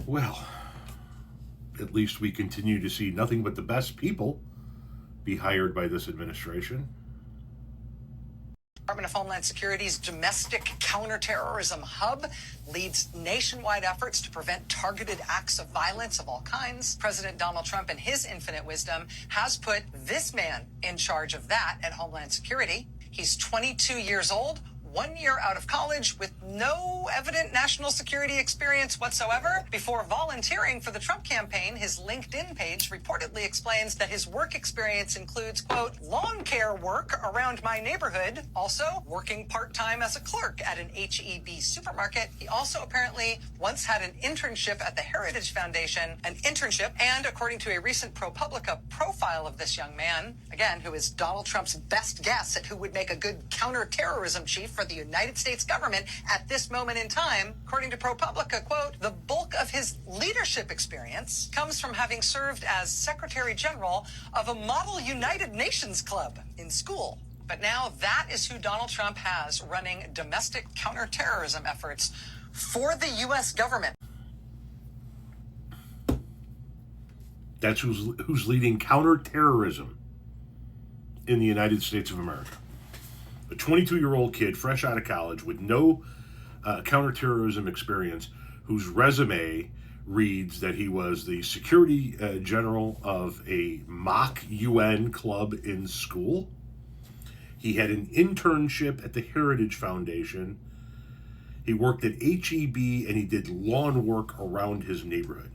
Well, at least we continue to see nothing but the best people be hired by this administration. Department of Homeland Security's domestic counterterrorism hub leads nationwide efforts to prevent targeted acts of violence of all kinds. President Donald Trump, in his infinite wisdom, has put this man in charge of that at Homeland Security. He's 22 years old, 1 year out of college, with no evident national security experience whatsoever. Before volunteering for the Trump campaign, his LinkedIn page reportedly explains that his work experience includes, quote, lawn care work around my neighborhood, also working part-time as a clerk at an H-E-B supermarket. He also apparently once had an internship at the Heritage Foundation, and according to a recent ProPublica profile of this young man, again, who is Donald Trump's best guess at who would make a good counterterrorism chief for the United States government at this moment in time, according to ProPublica, quote, the bulk of his leadership experience comes from having served as Secretary General of a model United Nations club in school. But now that is who Donald Trump has running domestic counterterrorism efforts for the U.S. government. That's who's leading counterterrorism in the United States of America. A 22-year-old kid fresh out of college with no counterterrorism experience, whose resume reads that he was the security general of a mock UN club in school. He had an internship at the Heritage Foundation. He worked at H-E-B, and he did lawn work around his neighborhood.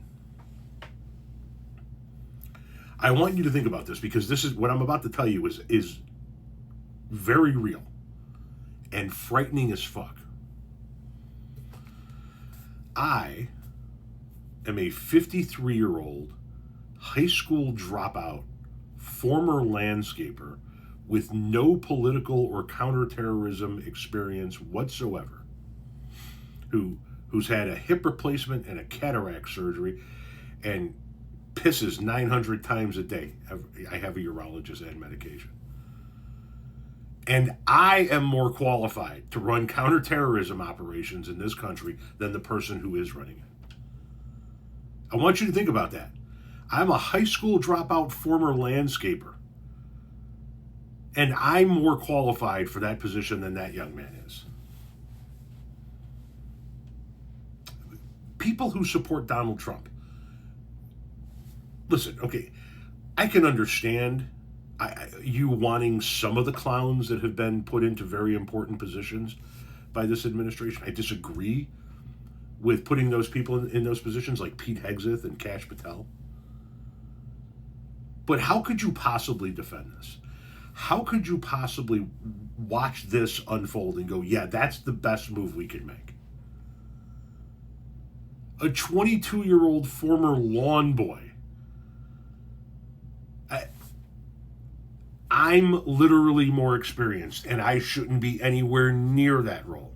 I want you to think about this, because this is what I'm about to tell you is very real and frightening as fuck. I am a 53-year-old high school dropout, former landscaper with no political or counterterrorism experience whatsoever, who's had a hip replacement and a cataract surgery and pisses 900 times a day. I have a urologist and medication. And I am more qualified to run counterterrorism operations in this country than the person who is running it. I want you to think about that. I'm a high school dropout former landscaper, and I'm more qualified for that position than that young man is. People who support Donald Trump. Listen, okay, I can understand you wanting some of the clowns that have been put into very important positions by this administration. I disagree with putting those people in those positions, like Pete Hegseth and Kash Patel. But how could you possibly defend this? How could you possibly watch this unfold and go, yeah, that's the best move we could make? A 22-year-old former lawn boy. I'm literally more experienced, and I shouldn't be anywhere near that role.